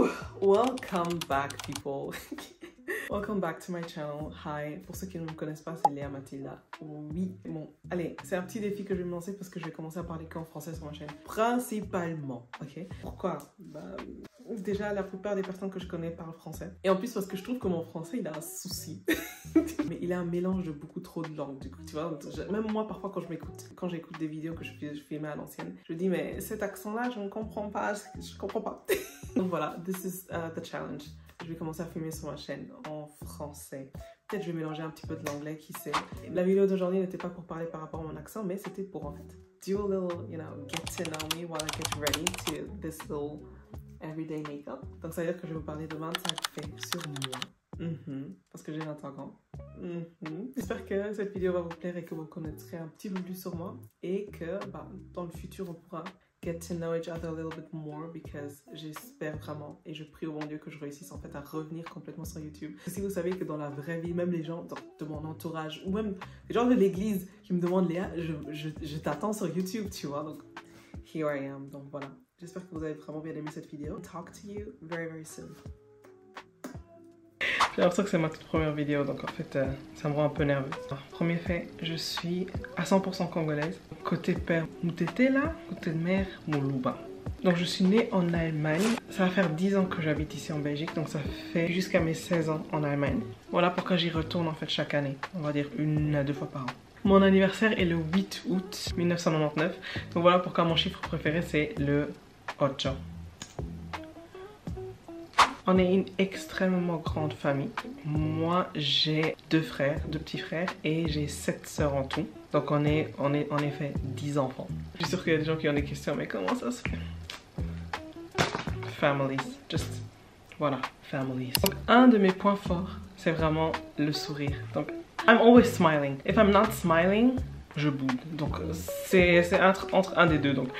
Woo! Welcome back, people. Welcome back to my channel. Hi. Pour ceux qui ne me connaissent pas, c'est Léa Mathilda. Oui, bon, allez, c'est un petit défi que je vais me lancer parce que je vais commencer à parler qu'en français sur ma chaîne. Principalement, ok? Pourquoi? Déjà, la plupart des personnes que je connais parlent français. Et en plus, parce que je trouve que mon français, il a un souci. Mais il a un mélange de beaucoup trop de langues, du coup, tu vois. Même moi, parfois, quand j'écoute des vidéos que je filmais à l'ancienne, je me dis, mais cet accent-là, je ne comprends pas, je comprends pas. Donc voilà, this is the challenge. Je vais commencer à filmer sur ma chaîne en français. Peut-être je vais mélanger un petit peu de l'anglais, qui sait. La vidéo d'aujourd'hui n'était pas pour parler par rapport à mon accent, mais c'était pour, en fait, do a little, you know, get to know me while I get ready to this little everyday makeup. Donc ça veut dire que je vais vous parler de 25 faits sur moi. Parce que j'ai 20 ans. J'espère que cette vidéo va vous plaire et que vous connaîtrez un petit peu plus sur moi. Et que dans le futur, on pourra get to know each other a little bit more, because j'espère vraiment et je prie au bon Dieu que je réussisse en fait à revenir complètement sur YouTube. Si vous savez que dans la vraie vie, même les gens de mon entourage ou même les gens de l'église qui me demandent Léa, je t'attends sur YouTube, tu vois. Donc here I am. Donc voilà. J'espère que vous avez vraiment bien aimé cette vidéo. Talk to you very very soon. J'ai l'impression que c'est ma toute première vidéo, donc en fait ça me rend un peu nerveuse. Premier fait, je suis à 100% congolaise. Côté père, Moutetela, côté de mère, Moulouba. Donc je suis née en Allemagne. Ça va faire 10 ans que j'habite ici en Belgique, donc ça fait jusqu'à mes 16 ans en Allemagne. Voilà pourquoi j'y retourne en fait chaque année. On va dire 1 à 2 fois par an. Mon anniversaire est le 8 août 1999. Donc voilà pourquoi mon chiffre préféré c'est le 8. On est une extrêmement grande famille. Moi, j'ai 2 petits frères, et j'ai 7 sœurs en tout. Donc on est en effet 10 enfants. Je suis sûre qu'il y a des gens qui ont des questions, mais comment ça se fait? Families. Just, voilà, families. Donc un de mes points forts, c'est vraiment le sourire. Donc, I'm always smiling. If I'm not smiling, je boude. Donc c'est entre un des deux. Donc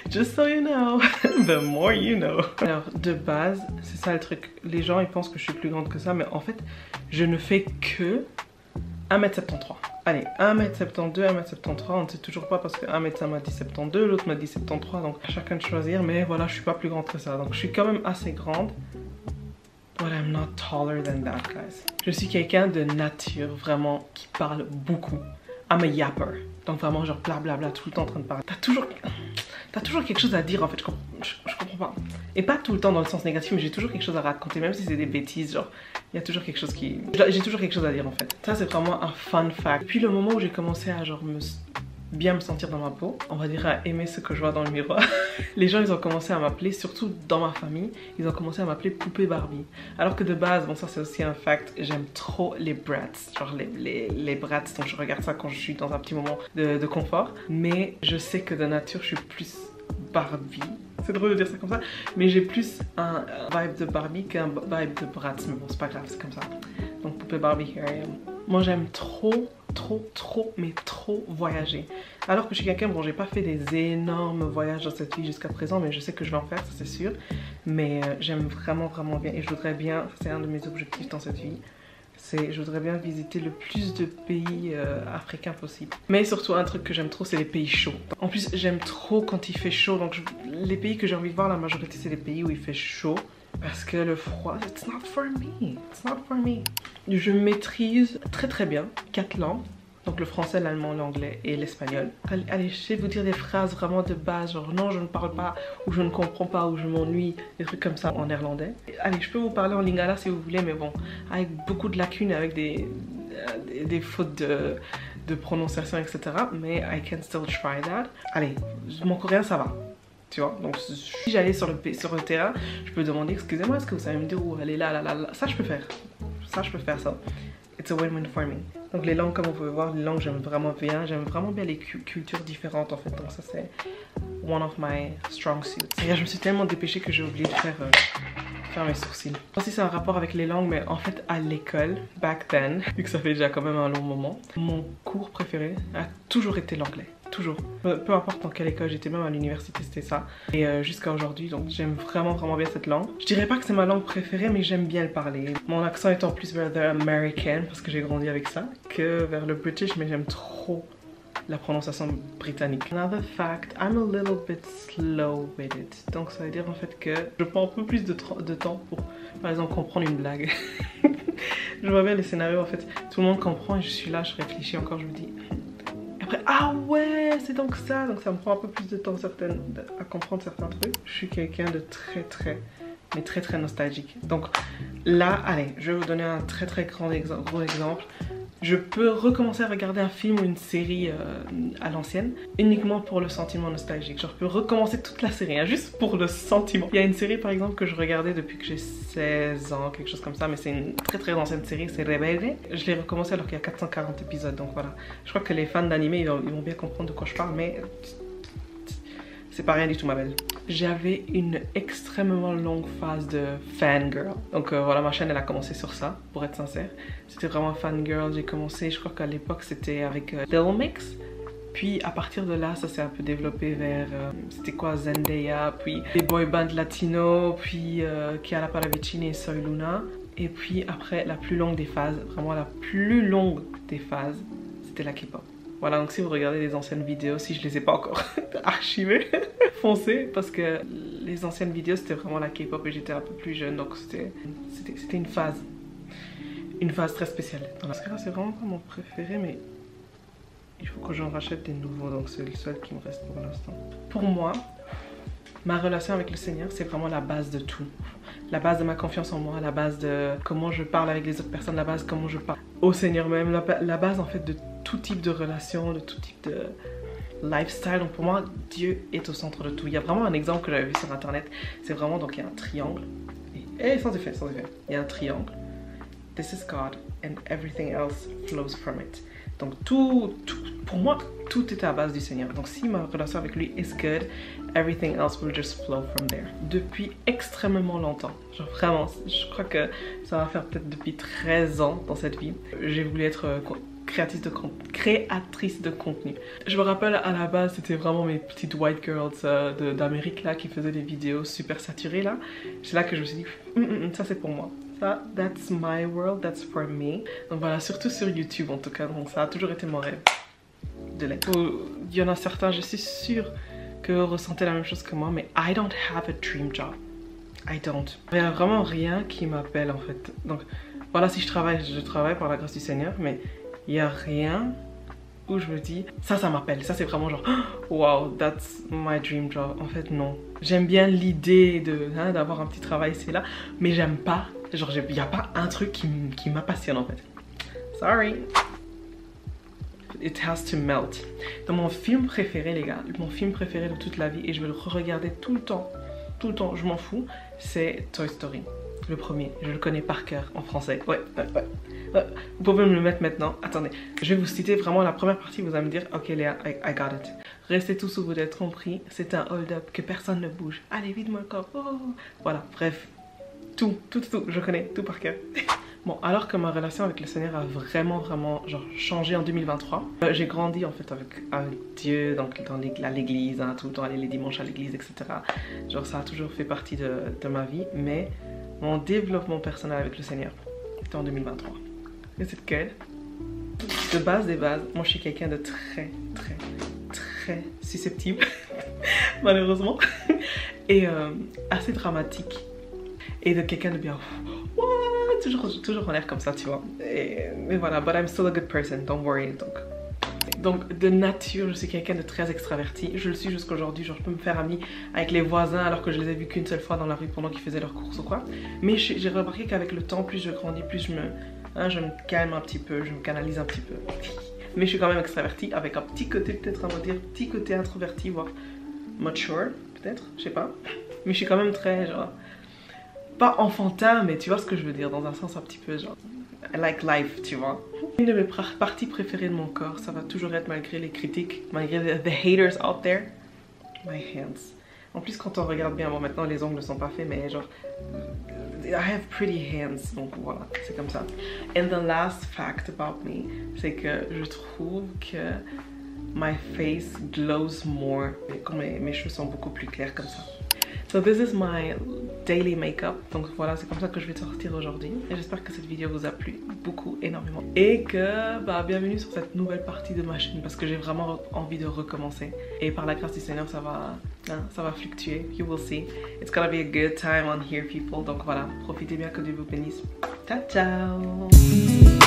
just so you know, the more you know. Alors de base, c'est ça le truc. Les gens ils pensent que je suis plus grande que ça, mais en fait je ne fais que 1m73. Allez, 1m72, 1m73, on ne sait toujours pas parce qu'un médecin m'a dit 72, l'autre m'a dit 73, donc à chacun de choisir. Mais voilà, je suis pas plus grande que ça. Donc je suis quand même assez grande. But I'm not taller than that, guys. Je suis quelqu'un de nature, vraiment, qui parle beaucoup. I'm a yapper. Donc vraiment genre blablabla, tout le temps en train de parler. T'as toujours quelque chose à dire en fait, je comprends pas. Et pas tout le temps dans le sens négatif, mais j'ai toujours quelque chose à raconter, même si c'est des bêtises, genre il y a toujours quelque chose qui... J'ai toujours quelque chose à dire en fait. Ça c'est vraiment un fun fact. Depuis le moment où j'ai commencé à genre bien me sentir dans ma peau, on va dire à aimer ce que je vois dans le miroir, les gens ils ont commencé à m'appeler, surtout dans ma famille, ils ont commencé à m'appeler poupée Barbie. Alors que de base, bon ça c'est aussi un fact, j'aime trop les brats, genre les brats, donc je regarde ça quand je suis dans un petit moment de confort. Mais je sais que de nature je suis plus Barbie, c'est drôle de dire ça comme ça, mais j'ai plus un vibe de Barbie qu'un vibe de Bratz, mais bon c'est pas grave, c'est comme ça. Donc poupée Barbie, here I am. Moi j'aime trop voyager. Alors que je suis quelqu'un, bon j'ai pas fait des énormes voyages dans cette vie jusqu'à présent, mais je sais que je vais en faire, ça c'est sûr. Mais j'aime vraiment bien, et je voudrais bien, c'est un de mes objectifs dans cette vie, je voudrais bien visiter le plus de pays africains possible. Mais surtout un truc que j'aime trop, c'est les pays chauds. En plus j'aime trop quand il fait chaud, donc les pays que j'ai envie de voir, la majorité c'est les pays où il fait chaud. Parce que le froid, it's not for me. It's not for me. Je maîtrise très bien 4 langues. Donc le français, l'allemand, l'anglais et l'espagnol. Allez, je vais vous dire des phrases vraiment de base, genre non je ne parle pas, ou je ne comprends pas, ou je m'ennuie, des trucs comme ça en néerlandais. Allez, je peux vous parler en lingala si vous voulez, mais bon, avec beaucoup de lacunes, avec des fautes de prononciation, etc. Mais I can still try that. Allez, mon coréen ça va. Tu vois, donc si j'allais sur le terrain, je peux demander excusez-moi, est-ce que vous savez me dire où aller là. Ça je peux faire. Ça je peux faire ça. It's a win-win for me. Donc les langues, comme vous pouvez voir, les langues j'aime vraiment bien. J'aime vraiment bien les cultures différentes en fait. Donc ça c'est one of my strong suits. Et je me suis tellement dépêchée que j'ai oublié de faire mes sourcils. Je pense que c'est un rapport avec les langues, mais en fait à l'école, back then, vu que ça fait déjà quand même un long moment, mon cours préféré a toujours été l'anglais. Toujours. Peu importe dans quelle école j'étais, même à l'université c'était ça. Et jusqu'à aujourd'hui, donc j'aime vraiment bien cette langue. Je dirais pas que c'est ma langue préférée, mais j'aime bien le parler. Mon accent étant plus vers the American, parce que j'ai grandi avec ça, que vers le British, mais j'aime trop la prononciation britannique. Another fact, I'm a little bit slow with it. Donc ça veut dire en fait que je prends un peu plus de temps pour, par exemple, comprendre une blague. Je vois bien les scénarios en fait, tout le monde comprend et je suis là, je réfléchis encore, je me dis... Après, ah ouais, c'est donc ça me prend un peu plus de temps à comprendre certains trucs. Je suis quelqu'un de très nostalgique. Donc là, allez, je vais vous donner un très gros exemple. Je peux recommencer à regarder un film ou une série à l'ancienne uniquement pour le sentiment nostalgique. Genre, je peux recommencer toute la série, hein, juste pour le sentiment. Il y a une série par exemple que je regardais depuis que j'ai 16 ans, quelque chose comme ça, mais c'est une très ancienne série, c'est Rebelde. Je l'ai recommencé alors qu'il y a 440 épisodes, donc voilà. Je crois que les fans d'anime, ils vont bien comprendre de quoi je parle, mais... c'est pas rien du tout ma belle. J'avais une extrêmement longue phase de fangirl. Donc voilà, ma chaîne elle a commencé sur ça, pour être sincère. C'était vraiment fangirl, j'ai commencé, je crois qu'à l'époque c'était avec Little Mix. Puis à partir de là, ça s'est un peu développé vers, c'était quoi, Zendaya, puis les boy bands latino, puis Chiara Pallavicini et Soy Luna. Et puis après, la plus longue des phases, vraiment la plus longue des phases, c'était la K-pop. Voilà, donc si vous regardez les anciennes vidéos, si je les ai pas encore archivées, foncez, parce que les anciennes vidéos c'était vraiment la K-pop et j'étais un peu plus jeune, donc c'était une phase très spéciale. Parce que là c'est vraiment pas mon préféré, mais il faut que j'en rachète des nouveaux, donc c'est le seul qui me reste pour l'instant. Pour moi, ma relation avec le Seigneur, c'est vraiment la base de tout. La base de ma confiance en moi, la base de comment je parle avec les autres personnes, la base de comment je parle au Seigneur même, la base en fait de tout type de relation, de tout type de lifestyle. Donc pour moi, Dieu est au centre de tout. Il y a vraiment un exemple que j'avais vu sur internet, c'est vraiment, donc il y a un triangle, et sans effet, il y a un triangle. This is God and everything else flows from it. Donc pour moi, tout est à la base du Seigneur. Donc si ma relation avec lui is good, everything else will just flow from there. Depuis extrêmement longtemps, genre vraiment, je crois que ça va faire peut-être depuis 13 ans dans cette vie, j'ai voulu être créatrice de contenu. Je me rappelle à la base, c'était vraiment mes petites white girls d'Amérique là qui faisaient des vidéos super saturées là. C'est là que je me suis dit, ça c'est pour moi. Ça, that's my world, that's for me. Donc voilà, surtout sur YouTube en tout cas, donc ça a toujours été mon rêve de l'être. Il y en a certains, je suis sûre que vous ressentez la même chose que moi, mais I don't have a dream job. I don't. Il n'y a vraiment rien qui m'appelle en fait. Donc voilà, si je travaille par la grâce du Seigneur, mais il n'y a rien où je me dis, ça m'appelle. Ça c'est vraiment genre, wow, that's my dream job. En fait non. J'aime bien l'idée d'avoir un petit travail ici et là, mais j'aime pas. Genre, il n'y a pas un truc qui m'appassionne en fait. Sorry. It has to melt. Dans mon film préféré, les gars, mon film préféré de toute la vie, et je vais le re-regarder tout le temps, je m'en fous, c'est Toy Story. Le premier, je le connais par cœur en français. Ouais. Vous pouvez me le mettre maintenant. Attendez, je vais vous citer vraiment la première partie, vous allez me dire, ok Léa, I got it. Restez tous où vous êtes compris, c'est un hold-up, que personne ne bouge. Allez, vite-moi le corps. Oh. Voilà, bref. Tout, je connais tout par cœur. Bon, alors que ma relation avec le Seigneur a vraiment genre changé en 2023. J'ai grandi en fait avec Dieu, donc dans l'église, tout le temps aller les dimanches à l'église, etc. Genre ça a toujours fait partie de ma vie, mais mon développement personnel avec le Seigneur était en 2023. Et c'est lequel? De base des bases, moi je suis quelqu'un de très susceptible, malheureusement, et assez dramatique. Et de quelqu'un de bien, toujours en l'air comme ça, tu vois. Mais voilà, but I'm still a good person, don't worry. Donc de nature, je suis quelqu'un de très extraverti. Je le suis jusqu'à aujourd'hui, genre je peux me faire amie avec les voisins alors que je les ai vus qu'une seule fois dans la rue pendant qu'ils faisaient leurs courses ou quoi. Mais j'ai remarqué qu'avec le temps, plus je grandis, plus je me calme un petit peu, je me canalise un petit peu. Mais je suis quand même extraverti avec un petit côté, peut-être on va dire, petit côté introverti, voire mature, peut-être, je sais pas. Mais je suis quand même très genre... pas enfantin, mais tu vois ce que je veux dire, dans un sens un petit peu genre I like life, tu vois. Une de mes parties préférées de mon corps, ça va toujours être, malgré les critiques, malgré the haters out there, my hands. En plus quand on regarde bien, bon maintenant les ongles ne sont pas faits, mais genre I have pretty hands, donc voilà, c'est comme ça. And the last fact about me, c'est que je trouve que my face glows more, mes cheveux sont beaucoup plus clairs comme ça. So this is my daily makeup. Donc voilà, c'est comme ça que je vais sortir aujourd'hui. Et j'espère que cette vidéo vous a plu beaucoup, énormément. Et que, bienvenue sur cette nouvelle partie de ma chaîne parce que j'ai vraiment envie de recommencer. Et par la grâce du Seigneur, ça va fluctuer. You will see. It's gonna be a good time on here, people. Donc voilà, profitez bien, que Dieu vous bénisse. Ciao, ciao!